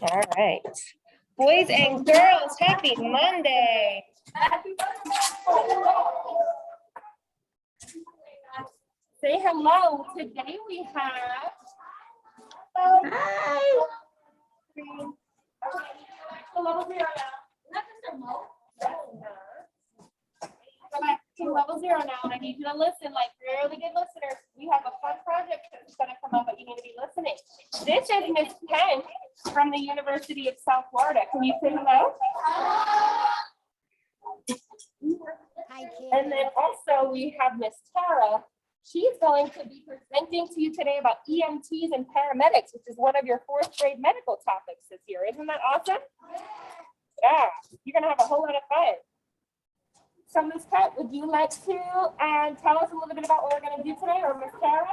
All right. Boys and girls, happy Monday. Say hello. Today we have. Hi. Level 0 now. Go back to level 0 now, and I need you to listen like really good listeners. We have a fun project that's going to come up, but you need to be listening. This is Miss Penn from the University of South Florida. Can you say hello? Hi, kids. And then also we have Miss Tara. She's going to be presenting to you today about EMTs and paramedics, which is one of your 4th grade medical topics this year. Isn't that awesome? Yeah, you're going to have a whole lot of fun. So Ms. Pat, would you like to tell us a little bit about what we're going to do today, or Ms. Tara?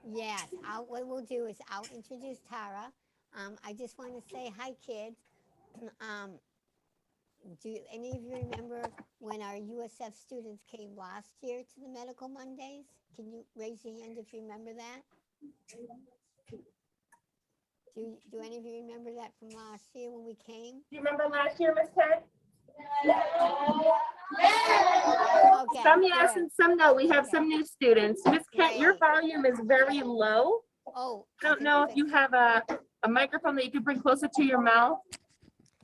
Yes, what we'll do is I'll introduce Tara. I just want to say hi, kids. Do any of you remember when our USF students came last year to the Medical Mondays? Can you raise your hand if you remember that? Do any of you remember that from last year when we came? Do you remember last year, Ms. Pat? Okay, Some yes good. and some no. We have some new students. Ms. Kent, your Great. volume is very low. Oh, I don't know if you have a microphone that you can bring closer to your mouth.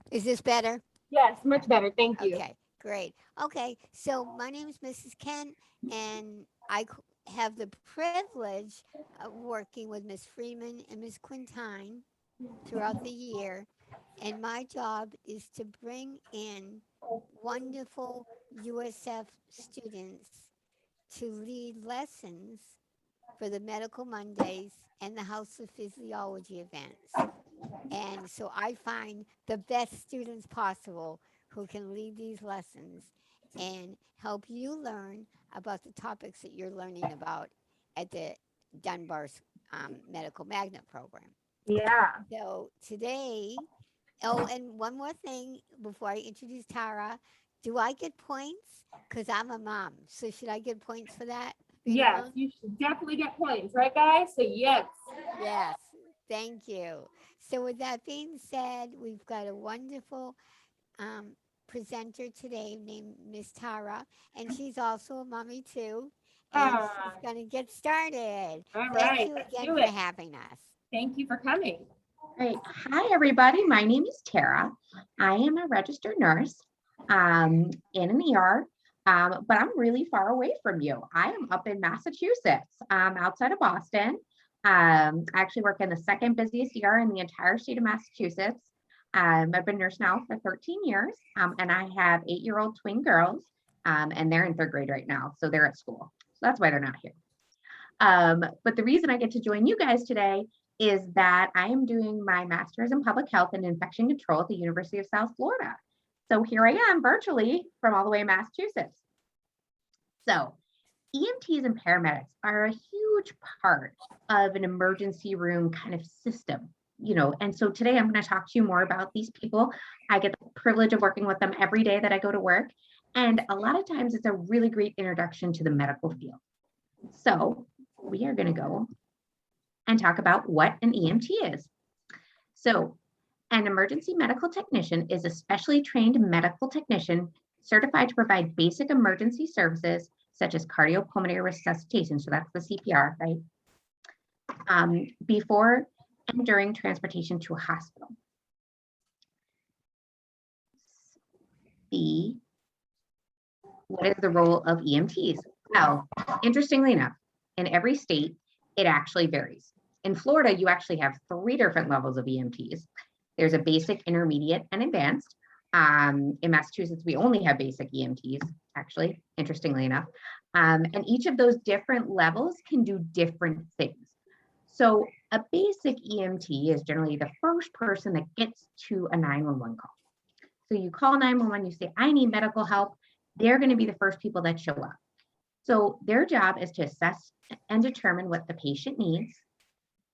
Is this better? Yes, much better. Thank you. Okay, great. Okay, so my name is Mrs. Kent, and I have the privilege of working with Miss Freeman and Miss Quintine throughout the year. And my job is to bring in wonderful USF students to lead lessons for the Medical Mondays and the House of Physiology events. And so I find the best students possible who can lead these lessons and help you learn about the topics that you're learning about at the Dunbar's Medical Magnet Program. Yeah. So today, oh, and one more thing before I introduce Tara, do I get points? Because I'm a mom. So should I get points for that? Yes, you should definitely get points, right, guys? So yes. Yes, thank you. So with that being said, we've got a wonderful presenter today named Miss Tara, and she's also a mommy too. And she's going to get started. All Thank right, you let's again do for it. having us. Thank you for coming. Great. Hi, everybody. My name is Tara. I am a registered nurse in an ER, but I'm really far away from you. I am up in Massachusetts, outside of Boston. I actually work in the 2nd busiest ER in the entire state of Massachusetts. I've been a nurse now for 13 years, and I have 8-year-old twin girls, and they're in 3rd grade right now, so they're at school. So that's why they're not here. But the reason I get to join you guys today is that I am doing my master's in public health and infection control at the University of South Florida. So here I am virtually from all the way in Massachusetts. So EMTs and paramedics are a huge part of an emergency room kind of system, and so today I'm going to talk to you more about these people. I get the privilege of working with them every day that I go to work. And a lot of times it's a really great introduction to the medical field. So we are going to go and talk about what an EMT is. So an emergency medical technician is a specially trained medical technician certified to provide basic emergency services such as cardiopulmonary resuscitation. So that's the CPR, right? Before and during transportation to a hospital. What is the role of EMTs? Well, interestingly enough, in every state, it actually varies. In Florida, you actually have 3 different levels of EMTs. There's a basic, intermediate, and advanced. In Massachusetts, we only have basic EMTs, actually, interestingly enough. And each of those different levels can do different things. So a basic EMT is generally the first person that gets to a 911 call. So you call 911, you say, I need medical help. They're going to be the first people that show up. So their job is to assess and determine what the patient needs.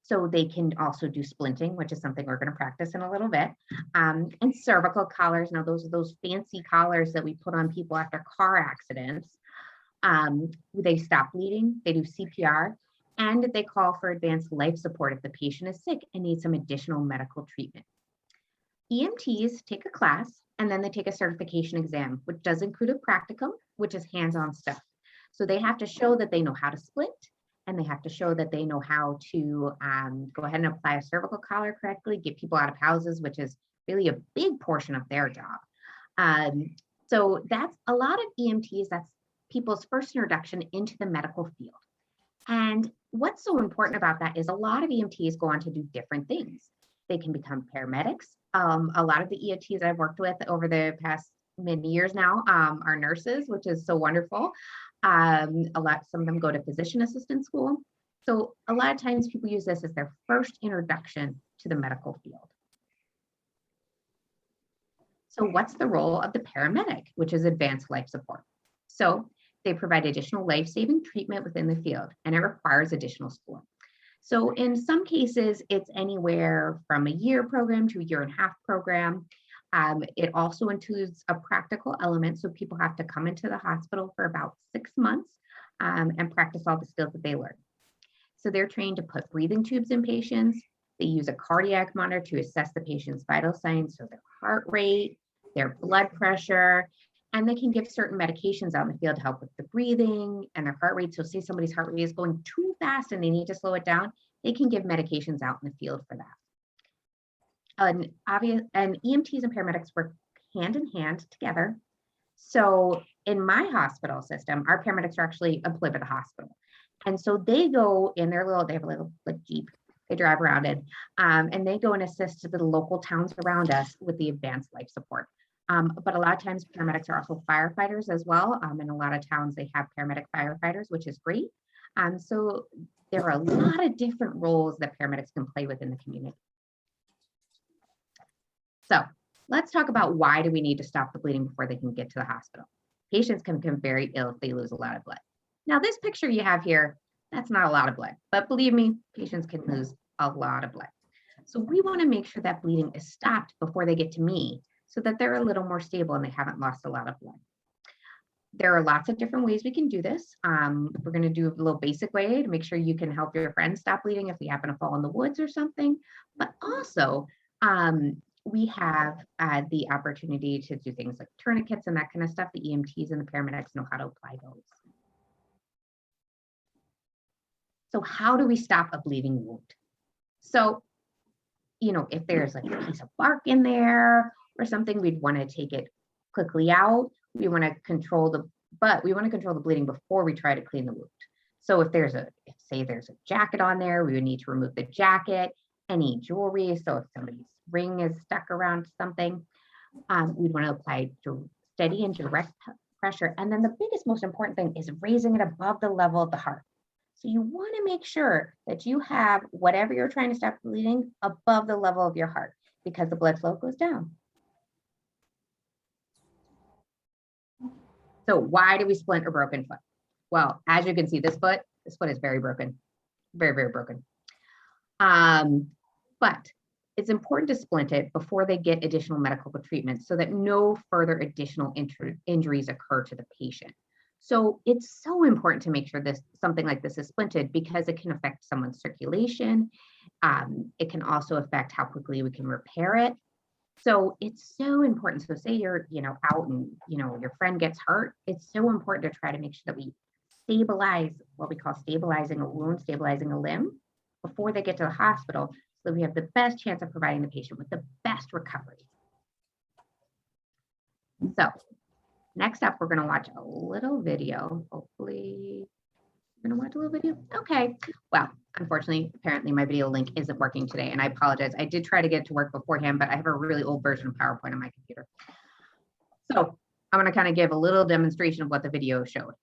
So they can also do splinting, which is something we're going to practice in a little bit. And cervical collars. Now, those are those fancy collars that we put on people after car accidents. They stop bleeding. They do CPR. and they call for advanced life support if the patient is sick and needs some additional medical treatment. EMTs take a class and then they take a certification exam, which does include a practicum, which is hands-on stuff. So they have to show that they know how to split, and they have to show that they know how to go ahead and apply a cervical collar correctly, get people out of houses, which is really a big portion of their job. So that's a lot of EMTs, that's people's first introduction into the medical field. And what's so important about that is a lot of EMTs go on to do different things. They can become paramedics. A lot of the EMTs I've worked with over the past many years now are nurses, which is so wonderful. Some of them go to physician assistant school. So a lot of times people use this as their first introduction to the medical field. So what's the role of the paramedic, which is advanced life support? So they provide additional life-saving treatment within the field, and it requires additional schooling. So in some cases, it's anywhere from a year program to a year and a half program. It also includes a practical element. So people have to come into the hospital for about 6 months and practice all the skills that they learn. So they're trained to put breathing tubes in patients. They use a cardiac monitor to assess the patient's vital signs, so their heart rate, their blood pressure, and they can give certain medications out in the field to help with the breathing and their heart rate. So say somebody's heart rate is going too fast and they need to slow it down, they can give medications out in the field for that. And EMTs and paramedics work hand in hand together. So in my hospital system, our paramedics are actually employed by the hospital. And so they go in their they have a little like Jeep, they drive around in, and they go and assist the local towns around us with the advanced life support. But a lot of times paramedics are also firefighters as well. In a lot of towns, they have paramedic firefighters, which is great. So there are a lot of different roles that paramedics can play within the community. So let's talk about why do we need to stop the bleeding before they can get to the hospital. Patients can become very ill if they lose a lot of blood. Now, this picture you have here, that's not a lot of blood, but believe me, patients can lose a lot of blood. So we want to make sure that bleeding is stopped before they get to me, so that they're a little more stable and they haven't lost a lot of blood. There are lots of different ways we can do this. We're going to do a little basic way to make sure you can help your friends stop bleeding if they happen to fall in the woods or something. But also, we have the opportunity to do things like tourniquets and that kind of stuff. The EMTs and the paramedics know how to apply those. So how do we stop a bleeding wound? So, if there's like a piece of bark in there or something, we'd want to take it quickly out. We want to control the bleeding before we try to clean the wound. So if say there's a jacket on there, we would need to remove the jacket, any jewelry. So if somebody's ring is stuck around something, we'd want to apply steady and direct pressure. And then the biggest, most important thing is raising it above the level of the heart. So you want to make sure that you have whatever you're trying to stop bleeding above the level of your heart, because the blood flow goes down. So why do we splint a broken foot? Well, as you can see, this foot is very broken, very, very broken. But it's important to splint it before they get additional medical treatment so that no further additional injuries occur to the patient. So it's so important to make sure something like this is splinted, because it can affect someone's circulation. It can also affect how quickly we can repair it. So it's so important. So say you're, out and, your friend gets hurt. It's so important to try to make sure that we stabilize, what we call stabilizing a wound, stabilizing a limb before they get to the hospital, so that we have the best chance of providing the patient with the best recovery. So next up, we're going to watch a little video. Hopefully, we're going to watch a little video. Okay. Well, unfortunately, apparently my video link isn't working today, and I apologize. I did try to get it to work beforehand, but I have a really old version of PowerPoint on my computer. So I'm going to kind of give a little demonstration of what the video showed.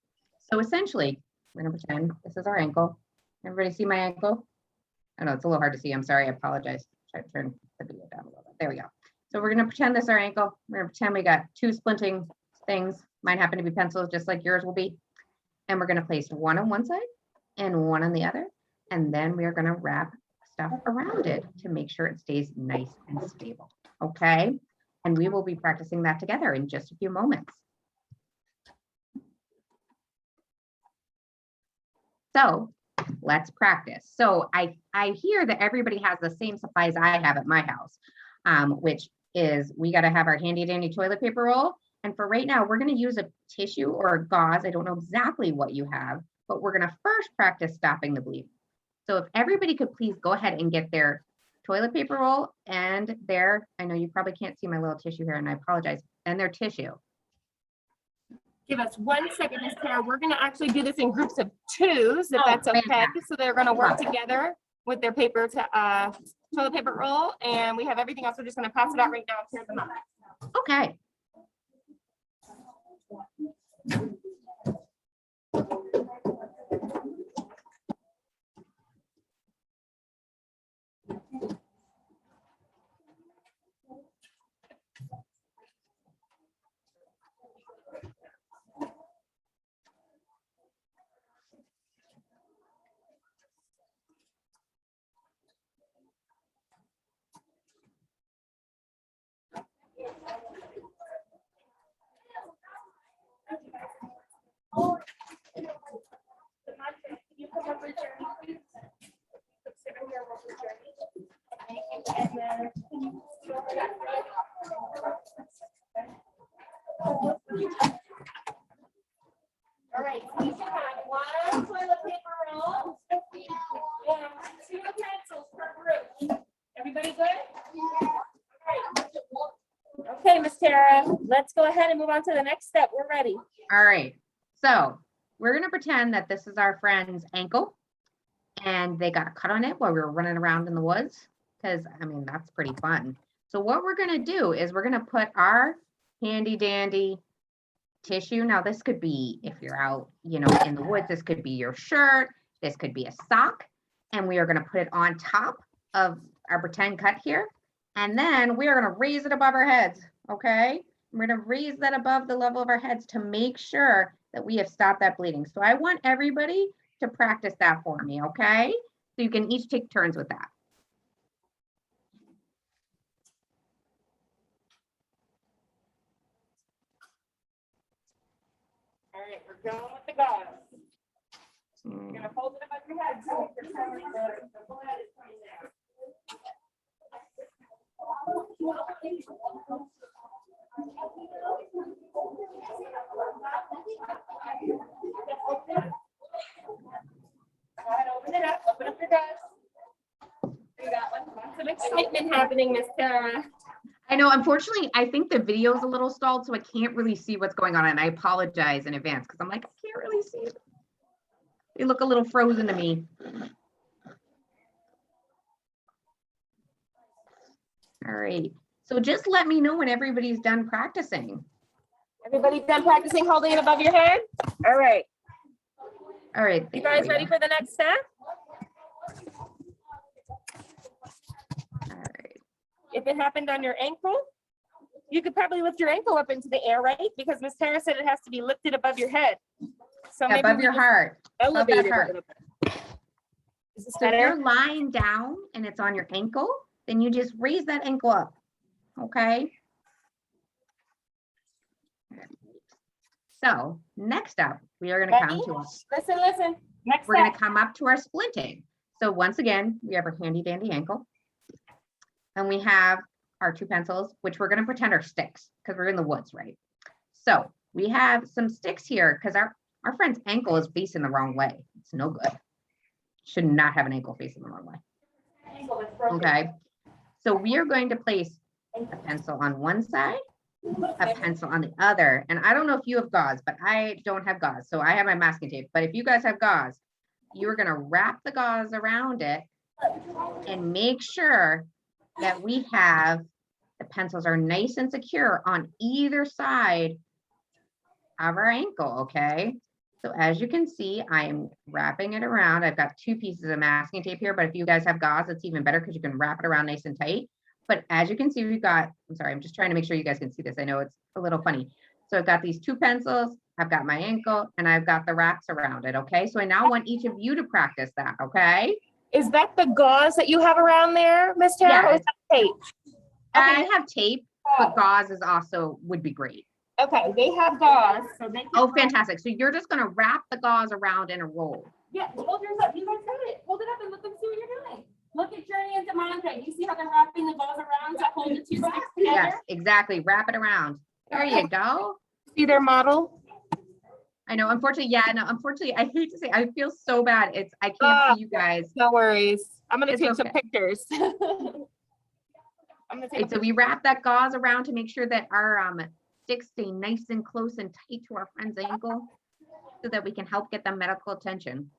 So essentially, we're going to pretend this is our ankle. Everybody see my ankle? I know it's a little hard to see. I'm sorry. I apologize. Try to turn the video down a little bit. There we go. So we're going to pretend this is our ankle. We're going to pretend we got two splinting things. Mine happen to be pencils, just like yours will be. And we're going to place one on one side and one on the other. And then we are going to wrap stuff around it to make sure it stays nice and stable. Okay. And we will be practicing that together in just a few moments. So let's practice. So I hear that everybody has the same supplies I have at my house, which is we got to have our handy dandy toilet paper roll. And for right now, we're going to use a tissue or a gauze. I don't know exactly what you have, but we're going to first practice stopping the bleeding. So if everybody could please go ahead and get their toilet paper roll and their, I know you probably can't see my little tissue here and I apologize, and their tissue. Give us 1 second, Ms. Tara. We're going to actually do this in groups of twos, if Oh, that's okay. fantastic. So they're going to work Love it. together with their paper to toilet paper roll, and we have everything else. We're just going to pass it out right now and pair them up. Okay. All right, so you should have 1 toilet paper roll and 2 pencils per group. Everybody good? Okay, Miss Tara, let's go ahead and move on to the next step. We're ready. All right. So we're going to pretend that this is our friend's ankle and they got a cut on it while we were running around in the woods. Because I mean, that's pretty fun. So what we're going to do is we're going to put our handy dandy tissue. Now this could be, if you're out, you know, in the woods, this could be your shirt. This could be a sock. And we are going to put it on top of our pretend cut here. And then we are going to raise it above our heads. Okay. We're going to raise that above the level of our heads to make sure that we have stopped that bleeding. So I want everybody to practice that for me. Okay. So you can each take turns with that. All right, we're going with the gauze. You're gonna hold it above your head. So the blood is coming down. Go ahead, open it up. Open up your gauze. You got lots of excitement happening, Miss Tara. I know, unfortunately, I think the video is a little stalled, so I can't really see what's going on. And I apologize in advance because I'm like, I can't really see it. They look a little frozen to me. All right. So just let me know when everybody's done practicing. Everybody done practicing holding it above your head? All right. All right. You guys ready for the next step? All right. If it happened on your ankle, you could probably lift your ankle up into the air, right? Because Miss Tara said it has to be lifted above your head. So maybe Above your heart. elevate that it a heart. little bit. Is this So if better? you're lying down and it's on your ankle, then you just raise that ankle up. Okay. So next up, we are going to come Ready? to us. Listen. Next We're going step. to come up to our splinting. So once again, we have our handy dandy ankle. And we have our 2 pencils, which we're going to pretend are sticks because we're in the woods, right? So we have some sticks here because our friend's ankle is facing the wrong way. It's no good. Should not have an ankle facing the wrong way. Okay. So we are going to place a pencil on one side, a pencil on the other. And I don't know if you have gauze, but I don't have gauze. So I have my masking tape. But if you guys have gauze, you're going to wrap the gauze around it and make sure that we have the pencils are nice and secure on either side of our ankle. Okay. So as you can see, I am wrapping it around. I've got 2 pieces of masking tape here, but if you guys have gauze, it's even better because you can wrap it around nice and tight. But as you can see, we've got, I'm sorry, I'm just trying to make sure you guys can see this. I know it's a little funny. So I've got these 2 pencils, I've got my ankle, and I've got the wraps around it. Okay. So I now want each of you to practice that. Okay. Is that the gauze that you have around there, Miss Tara? Yeah. Or is that tape? I have tape, but gauze is also would be great. Okay, they have gauze, so they can Oh, fantastic. So you're just going to wrap the gauze around in a roll. Yeah, hold yours up. You guys got it. Hold it up and let them see what you're doing. Look at Journey into Monterey. You see how they're wrapping the balls around to hold the two sticks together? Yes, exactly. Wrap it around. There you go. See their model? I know, unfortunately, yeah, no, unfortunately, I hate to say, I feel so bad. I can't see you guys. No worries. I'm gonna It's take some okay. pictures. I'm gonna take Right, so we wrap that gauze around to make sure that our sticks stay nice and close and tight to our friend's ankle so that we can help get them medical attention.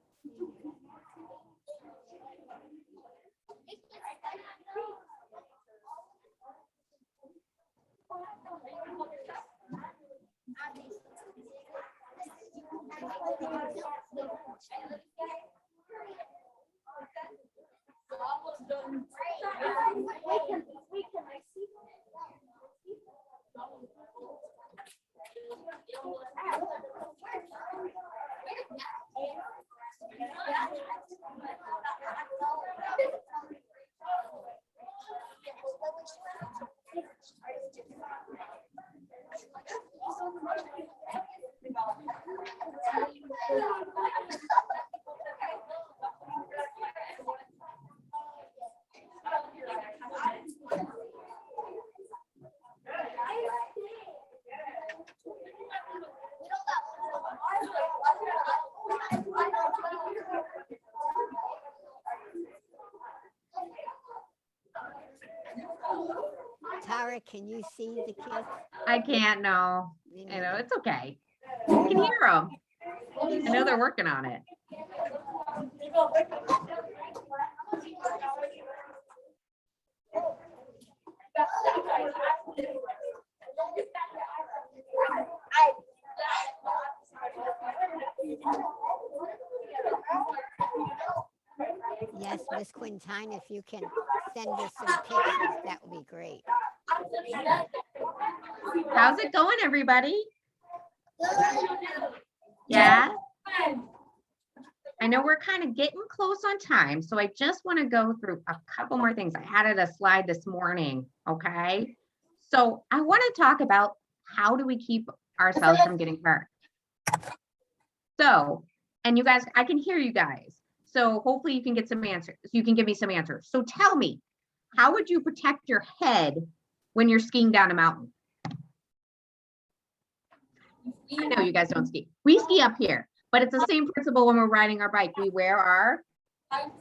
Tara, can you see the kids? I can't, no. Me I know, neither. it's okay. You can hear them. I know they're working on it. Yes, Miss Quintine, if you can send us some pictures, that would be great. How's it going, everybody? Yeah? I know we're kind of getting close on time, so I just want to go through a couple more things. I added a slide this morning, okay? So I want to talk about how do we keep ourselves from getting hurt. So, and you guys, I can hear you guys. So hopefully you can get some answers. You can give me some answers. So tell me, how would you protect your head when you're skiing down a mountain? I know you guys don't ski. We ski up here, but it's the same principle when we're riding our bike. We wear our. How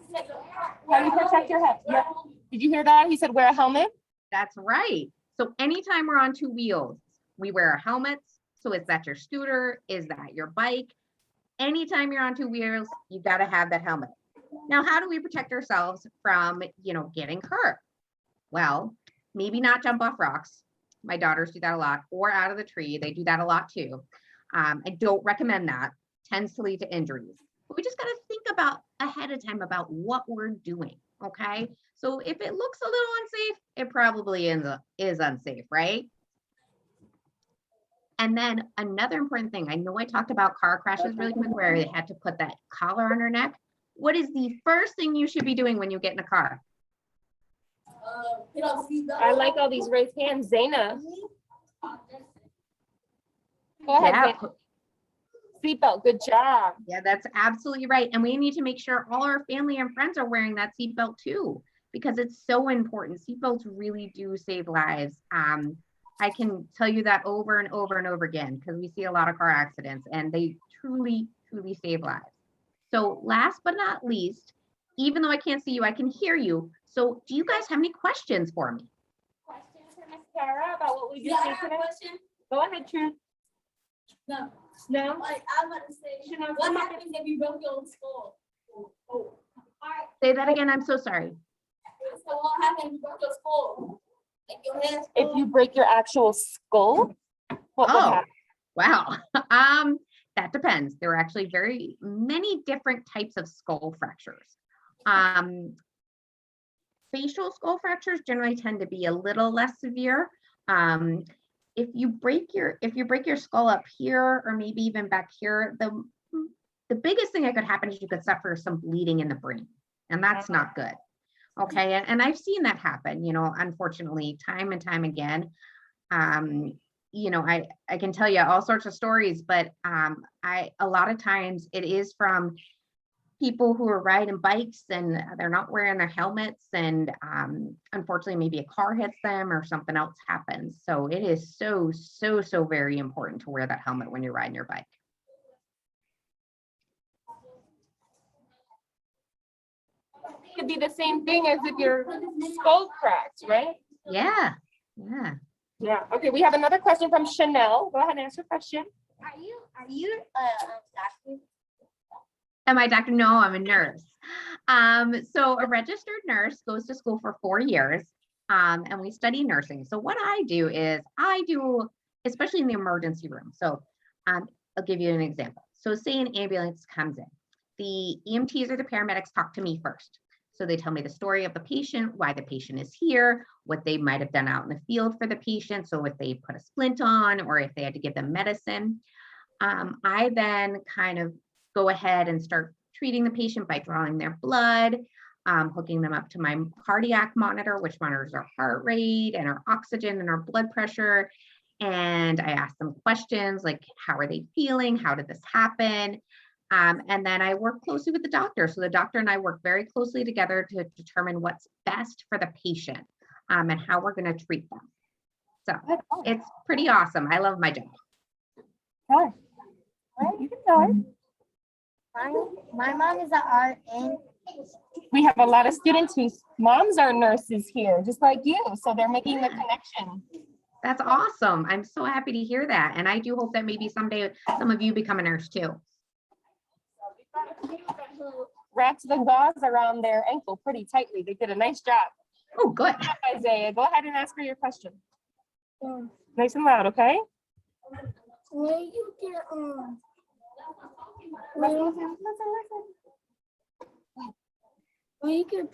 do you protect your head? Yeah. Did you hear that? He said wear a helmet. That's right. So anytime we're on two wheels, we wear our helmets. So is that your scooter? Is that your bike? Anytime you're on two wheels, you got to have that helmet. Now, how do we protect ourselves from, getting hurt? Well, maybe not jump off rocks. My daughters do that a lot, or out of the tree. They do that a lot too. I don't recommend that. Tends to lead to injuries. But we just got to think about ahead of time about what we're doing. Okay. So if it looks a little unsafe, it probably is unsafe, right? And then another important thing, I know I talked about car crashes really quick where they had to put that collar on their neck. What is the first thing you should be doing when you get in a car? I like all these raised hands, Zaina. Go ahead, Yeah, Zaina. Seatbelt, good job. yeah, that's absolutely right. And we need to make sure all our family and friends are wearing that seatbelt too, because it's so important. Seatbelts really do save lives. I can tell you that over and over and over again, because we see a lot of car accidents and they truly, truly save lives. So last but not least, even though I can't see you, I can hear you. So do you guys have any questions for me? Questions for Miss Tara about what we just did today? Go ahead, Truth. No. No? Like, I'm about to say, what happens if you broke your own skull? Oh. Alright, Say that again. I'm so sorry. so what happens if you broke your skull? Like your hands. If you break your actual skull, what would Oh, happen? wow. That depends. There are actually very many different types of skull fractures. Facial skull fractures generally tend to be a little less severe. If you break your skull up here or maybe even back here, the biggest thing that could happen is you could suffer some bleeding in the brain, and that's not good. Okay, and I've seen that happen, unfortunately, time and time again. I can tell you all sorts of stories, but a lot of times it is from people who are riding bikes and they're not wearing their helmets, and unfortunately maybe a car hits them or something else happens. So it is so very important to wear that helmet when you're riding your bike. Could be the same thing as if your skull cracked, right? Yeah. Yeah. Okay, we have another question from Chanel. Go ahead and ask your question. Are you doctor? Am I a doctor? No, I'm a nurse. So a registered nurse goes to school for 4 years, and we study nursing. So what I do is especially in the emergency room. So I'll give you an example. So say an ambulance comes in, the EMTs or the paramedics talk to me first. So they tell me the story of the patient, why the patient is here, what they might have done out in the field for the patient. So if they put a splint on or if they had to give them medicine. I then kind of go ahead and start treating the patient by drawing their blood, hooking them up to my cardiac monitor, which monitors our heart rate and our oxygen and our blood pressure. And I ask them questions like, how are they feeling? How did this happen? And then I work closely with the doctor. So the doctor and I work very closely together to determine what's best for the patient, and how we're going to treat them. So it's pretty awesome. I love my job. Hi. Right, you can tell her. My mom is an RN. We have a lot of students whose moms are nurses here, just like you. So they're making the connection. That's awesome. I'm so happy to hear that. And I do hope that maybe someday some of you become a nurse too. Wrapped the gauze around their ankle pretty tightly. They did a nice job. Oh, good. Isaiah, go ahead and ask her your question. Nice and loud, okay? When you get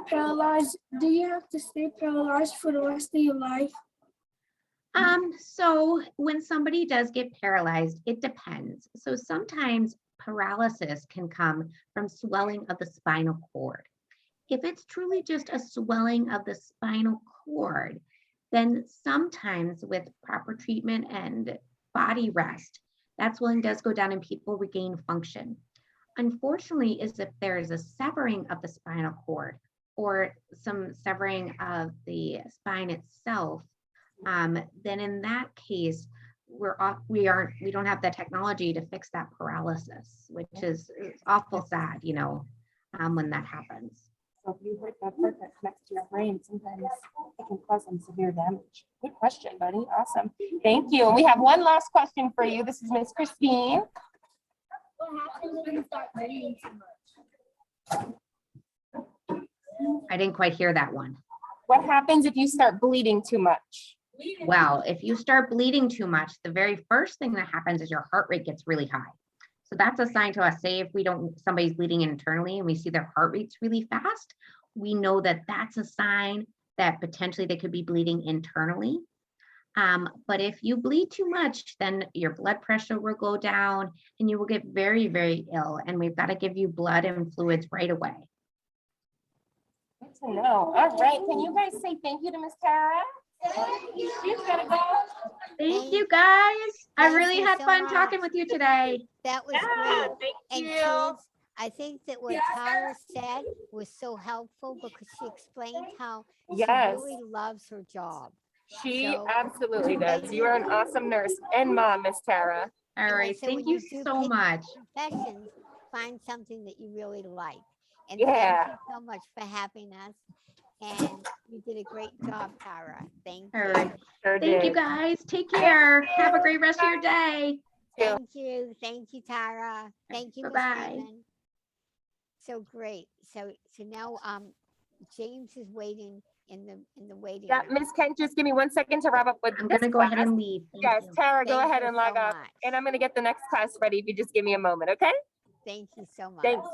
paralyzed, do you have to stay paralyzed for the rest of your life? So when somebody does get paralyzed, it depends. So sometimes paralysis can come from swelling of the spinal cord. If it's truly just a swelling of the spinal cord, then sometimes with proper treatment and body rest, that swelling does go down and people regain function. Unfortunately, is if there is a severing of the spinal cord or some severing of the spine itself, then in that case, we don't have the technology to fix that paralysis, which is awful sad, when that happens. So if you hurt that part that connects to your brain, sometimes it can cause some severe damage. Good question, buddy. Awesome. Thank you. And we have one last question for you. This is Miss Christine. What happens when you start bleeding too much? I didn't quite hear that one. What happens if you start bleeding too much? Well, if you start bleeding too much, the very first thing that happens is your heart rate gets really high. So that's a sign to us. Say if somebody's bleeding internally and we see their heart rate's really fast, we know that that's a sign that potentially they could be bleeding internally. But if you bleed too much, then your blood pressure will go down and you will get very, very ill. And we've got to give you blood and fluids right away. Good to know. All right. Can you guys say thank you to Miss Tara? She's gonna go. Thank you guys. I Thank really you had so fun much. talking with you today. That was Yeah, great. thank And you. kids, I think that what Tara said was so helpful because she explained how she Yes. really loves her job. She So- absolutely does. You are an awesome nurse and mom, Miss Tara. All And right. so Thank when you do so pick much. Professions, find something that you really like. And Yeah. thank you so much for having us. And you did a great job, Tara. Thank All you. right. Sure Thank you did. guys. Take care. Have a great rest of your day. Thank you. Thank you, Tara. Thank you, Ms. Bye-bye. Freeman. So great. So now James is waiting in the waiting Yeah, room. Miss Kent, just give me 1 second to wrap up with I'm this going to go ahead class. and leave. Thank Yes, you. Tara, go Thank ahead you and log so off. much. And I'm gonna get the next class ready if you just give me a moment, okay? Thank you so much. Thanks.